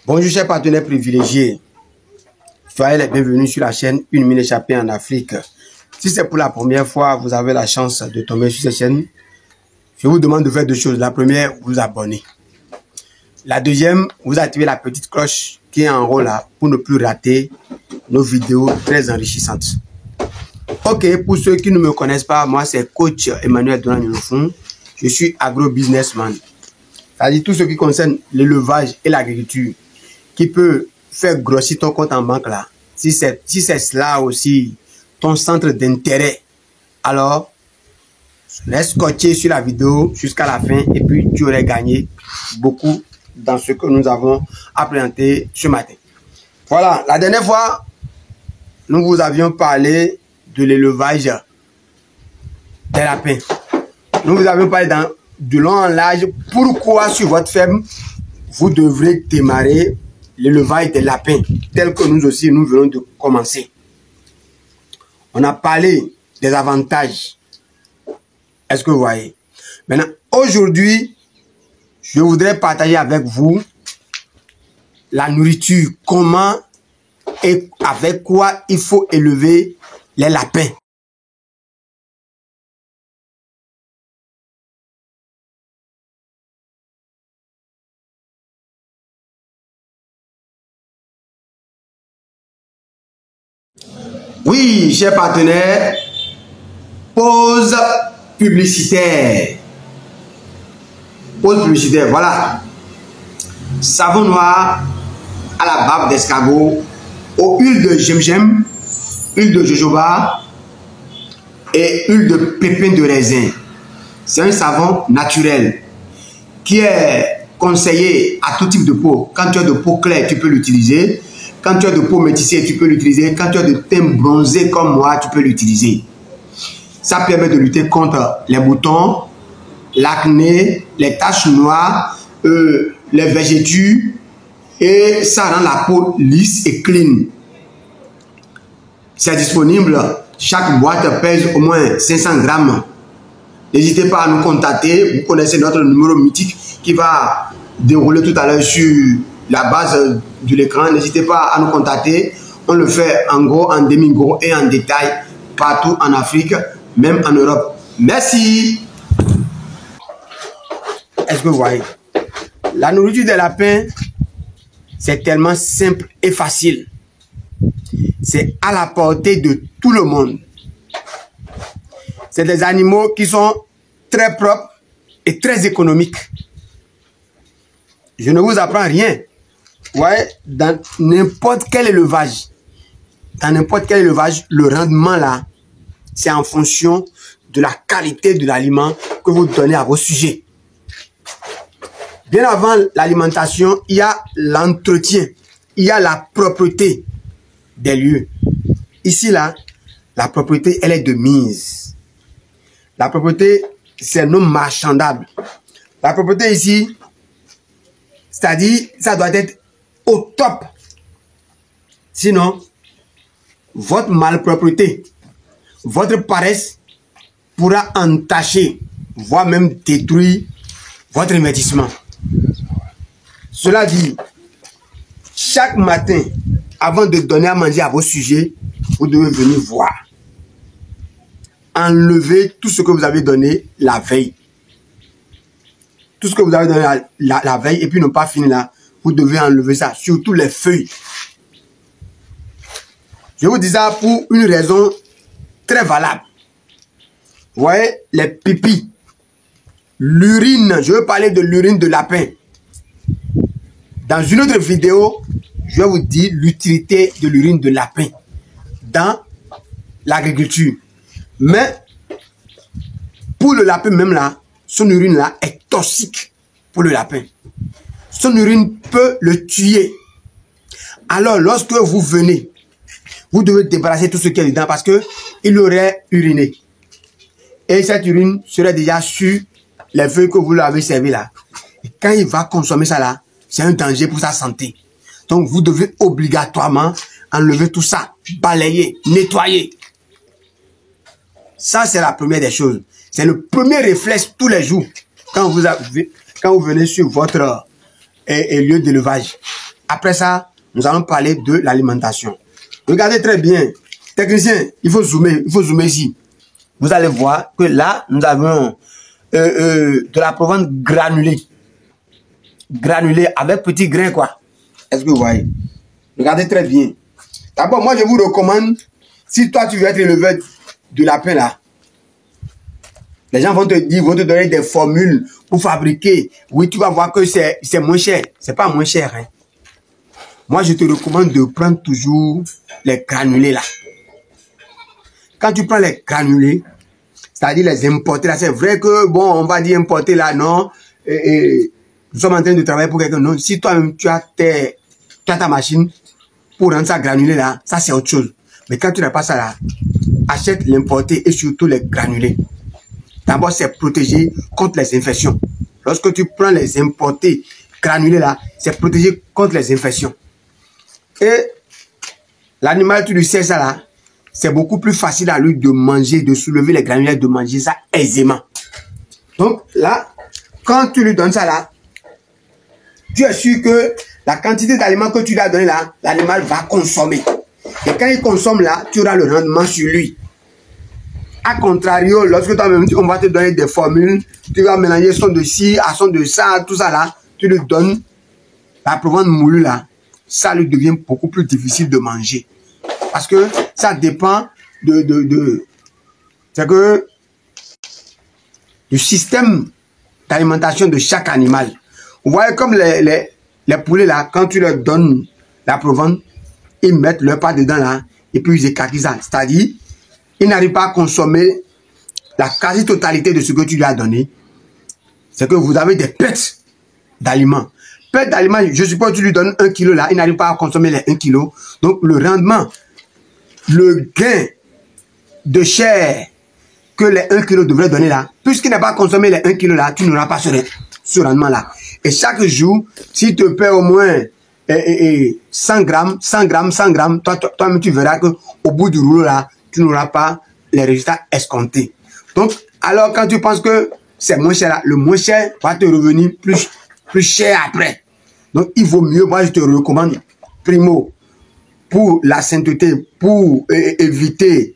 Bonjour chers partenaires privilégiés, soyez les bienvenus sur la chaîne Une mine échappée en Afrique. Si c'est pour la première fois, vous avez la chance de tomber sur cette chaîne, je vous demande de faire deux choses. La première, vous abonner. La deuxième, vous activez la petite cloche qui est en haut là pour ne plus rater nos vidéos très enrichissantes. Ok, pour ceux qui ne me connaissent pas, moi c'est coach Emmanuel Donald-Nilofun. Je suis agro-businessman. C'est-à-dire tout ce qui concerne l'élevage et l'agriculture qui peut faire grossir ton compte en banque là. Si c'est cela aussi ton centre d'intérêt, alors laisse scotcher sur la vidéo jusqu'à la fin et puis tu aurais gagné beaucoup dans ce que nous avons appréhendé ce matin. Voilà, la dernière fois, nous vous avions parlé de l'élevage des lapins. Nous vous avions parlé de long en large pourquoi sur votre ferme vous devrez démarrer l'élevage des lapins tel que nous aussi nous venons de commencer. On a parlé des avantages. Est-ce que vous voyez? Maintenant, aujourd'hui, je voudrais partager avec vous la nourriture, comment et avec quoi il faut élever les lapins. Oui, chers partenaires, pause publicitaire. Pause publicitaire, voilà. Savon noir à la barbe d'escargot, aux huiles de gingembre, huile de jojoba et huile de pépins de raisin. C'est un savon naturel qui est conseillé à tout type de peau. Quand tu as de peau claire, tu peux l'utiliser. Quand tu as de peau métissée, tu peux l'utiliser. Quand tu as de teint bronzé comme moi, tu peux l'utiliser. Ça permet de lutter contre les boutons, l'acné, les taches noires, les végétures, et ça rend la peau lisse et clean. C'est disponible. Chaque boîte pèse au moins 500 grammes. N'hésitez pas à nous contacter. Vous connaissez notre numéro mythique qui va dérouler tout à l'heure sur la base de l'écran. N'hésitez pas à nous contacter. On le fait en gros, en demi-gros et en détail partout en Afrique, même en Europe. Merci. Est-ce que vous voyez? La nourriture des lapins, c'est tellement simple et facile. C'est à la portée de tout le monde. C'est des animaux qui sont très propres et très économiques. Je ne vous apprends rien. Ouais, dans n'importe quel élevage, le rendement là, c'est en fonction de la qualité de l'aliment que vous donnez à vos sujets. Bien avant l'alimentation, il y a l'entretien, il y a la propreté des lieux. Ici là, la propreté, elle est de mise. La propreté, c'est non marchandable. La propreté ici, c'est-à-dire, ça doit être au top. Sinon, votre malpropreté, votre paresse pourra entacher, voire même détruire votre investissement. Cela dit, chaque matin, avant de donner à manger à vos sujets, vous devez venir voir. Enlevez tout ce que vous avez donné la veille. Tout ce que vous avez donné la veille et puis ne pas fini là. Vous devez enlever ça, surtout les feuilles. Je vous dis ça pour une raison très valable. Vous voyez, les pipis, l'urine, je veux parler de l'urine de lapin. Dans une autre vidéo, je vais vous dire l'utilité de l'urine de lapin dans l'agriculture. Mais pour le lapin même là, son urine là est toxique pour le lapin. Son urine peut le tuer. Alors, lorsque vous venez, vous devez débarrasser tout ce qui est dedans parce que il aurait uriné. Et cette urine serait déjà sur les feuilles que vous l'avez servi là. Et quand il va consommer ça là, c'est un danger pour sa santé. Donc, vous devez obligatoirement enlever tout ça, balayer, nettoyer. Ça, c'est la première des choses. C'est le premier réflexe tous les jours quand vous venez sur votre lieu d'élevage. Après ça, nous allons parler de l'alimentation. Regardez très bien. Technicien, il faut zoomer ici. Vous allez voir que là, nous avons de la provence granulée. Granulée avec petits grains, quoi. Est-ce que vous voyez? Regardez très bien. D'abord, moi, je vous recommande, si toi, tu veux être éleveur de lapin, là, les gens vont te dire, vont te donner des formules pour fabriquer. Oui, tu vas voir que c'est moins cher. C'est pas moins cher, hein. Moi, je te recommande de prendre toujours les granulés, là. Quand tu prends les granulés, c'est-à-dire les importer, là, c'est vrai que, bon, on va dire importer, là, non. Nous sommes en train de travailler pour quelqu'un. Non, si toi-même, tu as ta machine pour rendre ça granulé, là, ça, c'est autre chose. Mais quand tu n'as pas ça, là, achète l'importé et surtout les granulés. D'abord, c'est protégé contre les infections. Lorsque tu prends les importés granulés, là, c'est protégé contre les infections. Et l'animal, tu lui sais ça, là, c'est beaucoup plus facile à lui de manger, de soulever les granulés, de manger ça aisément. Donc, là, quand tu lui donnes ça, là, tu es sûr que la quantité d'aliments que tu lui as donné, là, l'animal va consommer. Et quand il consomme, là, tu auras le rendement sur lui. A contrario, lorsque toi-même, on va te donner des formules, tu vas mélanger son de ci à son de ça, tout ça, là, tu lui donnes la provence moulue, là, ça lui devient beaucoup plus difficile de manger. Parce que ça dépend c'est que du système d'alimentation de chaque animal. Vous voyez comme les poulets là, quand tu leur donnes la provence, ils mettent leur pas dedans là, et puis ils écarquillent ça. C'est-à-dire, ils n'arrivent pas à consommer la quasi-totalité de ce que tu lui as donné. C'est que vous avez des pertes d'aliments. Pertes d'aliments, je suppose que tu lui donnes 1 kilo là, il n'arrive pas à consommer les 1 kilo. Donc le rendement, le gain de chair que les 1 kilo devraient donner là, puisqu'il n'a pas consommé les 1 kilo là, tu n'auras pas ce rendement là. Et chaque jour, si tu perds au moins 100 grammes, toi-même tu verras qu'au bout du rouleau là, tu n'auras pas les résultats escomptés. Donc, alors quand tu penses que c'est moins cher là, le moins cher va te revenir plus cher après. Donc, il vaut mieux, moi je te recommande, primo, pour la sainteté, pour éviter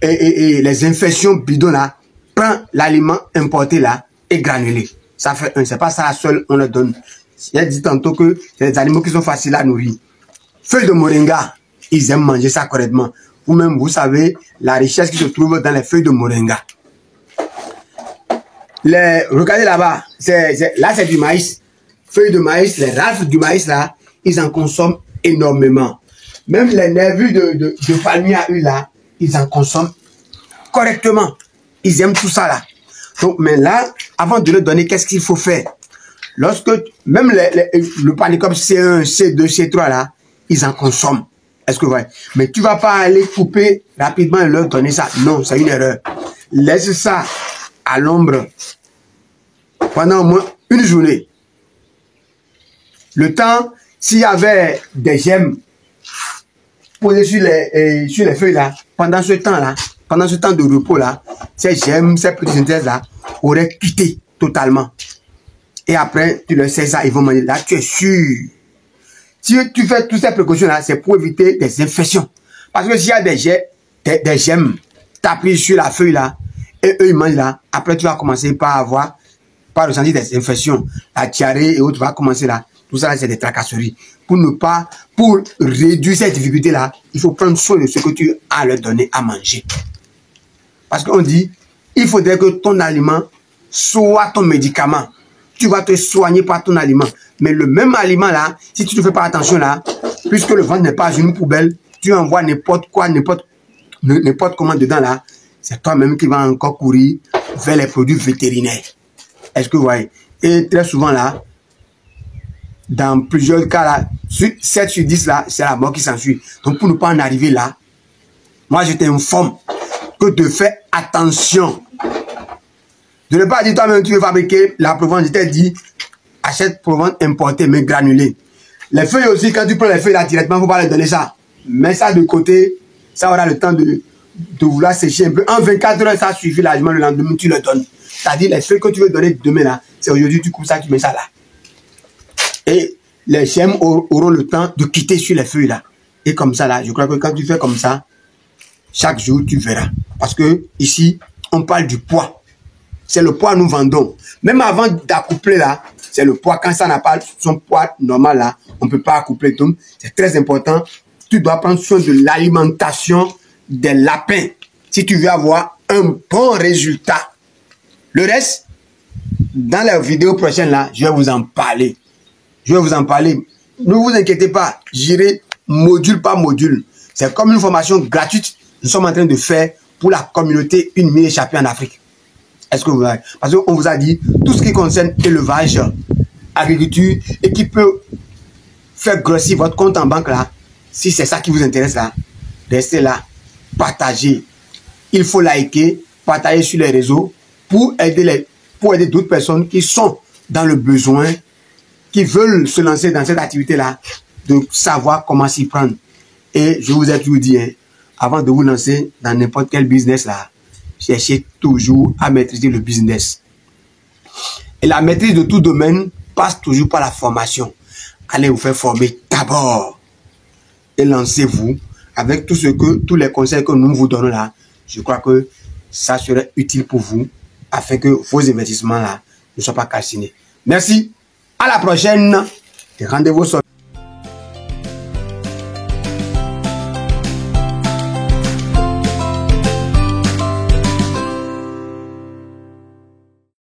les infections bidons là, prends l'aliment importé là et granulé. Ça fait un, c'est pas ça seul on le donne. J'ai dit tantôt que c'est des animaux qui sont faciles à nourrir. Feuilles de moringa, ils aiment manger ça correctement. Vous-même, vous savez la richesse qui se trouve dans les feuilles de moringa. Regardez là-bas, là c'est du maïs. Feuilles de maïs, les rafles du maïs là, ils en consomment énormément. Même les nervures de palmier à huile là, ils en consomment correctement. Ils aiment tout ça là. Donc, mais là, avant de le donner, qu'est-ce qu'il faut faire? Lorsque, même le panicum C1, C2, C3 là, ils en consomment. Est-ce que vous voyez? Mais tu vas pas aller couper rapidement et leur donner ça. Non, c'est une erreur. Laisse ça à l'ombre pendant au moins une journée. Le temps, s'il y avait des gemmes posées sur les feuilles là, pendant ce temps-là, pendant ce temps de repos là, ces gemmes, ces petites synthèses là, auraient quitté totalement. Et après, tu leur sais ça, ils vont manger. Là, tu es sûr. Si tu fais toutes ces précautions-là, c'est pour éviter des infections. Parce que s'il y a des gemmes tapées sur la feuille là, et eux ils mangent là, après tu vas commencer par ressentir des infections. La diarrhée et autres va commencer là. Tout ça, c'est des tracasseries. Pour réduire cette difficulté là, il faut prendre soin de ce que tu as à leur donner à manger. Parce qu'on dit, il faudrait que ton aliment soit ton médicament. Tu vas te soigner par ton aliment. Mais le même aliment là, si tu ne fais pas attention là, puisque le ventre n'est pas une poubelle, tu envoies n'importe quoi, n'importe comment dedans là, c'est toi-même qui vas encore courir vers les produits vétérinaires. Est-ce que vous voyez? Et très souvent là, dans plusieurs cas là, 7 sur 10 là, c'est la mort qui s'ensuit. Donc pour ne pas en arriver là, moi je t'informe que de faire attention. De ne pas dire toi-même tu veux fabriquer la provence, je t'ai dit, achète provence importée mais granulée. Les feuilles aussi, quand tu prends les feuilles là directement, il ne faut pas les donner ça. Mets ça de côté, ça aura le temps de vouloir sécher un peu. En 24 heures, ça suffit largement, le lendemain tu le donnes. C'est-à-dire les feuilles que tu veux donner demain là, c'est aujourd'hui tu coupes ça, tu mets ça là. Et les gemmes auront le temps de quitter sur les feuilles là. Et comme ça là, je crois que quand tu fais comme ça, chaque jour tu verras. Parce que ici, on parle du poids. C'est le poids nous vendons. Même avant d'accoupler là, c'est le poids. Quand ça n'a pas son poids normal là, on ne peut pas accoupler tout. C'est très important. Tu dois prendre soin de l'alimentation des lapins si tu veux avoir un bon résultat. Le reste, dans la vidéo prochaine là, je vais vous en parler. Je vais vous en parler. Ne vous inquiétez pas, j'irai module par module. C'est comme une formation gratuite que nous sommes en train de faire pour la communauté Une Mine Échappée en Afrique. Est-ce que vous voyez? Parce qu'on vous a dit tout ce qui concerne élevage, agriculture et qui peut faire grossir votre compte en banque là. Si c'est ça qui vous intéresse là, restez là, partagez. Il faut liker, partager sur les réseaux pour aider d'autres personnes qui sont dans le besoin, qui veulent se lancer dans cette activité-là, de savoir comment s'y prendre. Et je vous ai toujours dit, hein, avant de vous lancer dans n'importe quel business là, cherchez toujours à maîtriser le business. Et la maîtrise de tout domaine passe toujours par la formation. Allez vous faire former d'abord. Et lancez-vous avec tous les conseils que nous vous donnons là. Je crois que ça serait utile pour vous afin que vos investissements là ne soient pas calcinés. Merci. À la prochaine. Rendez-vous sur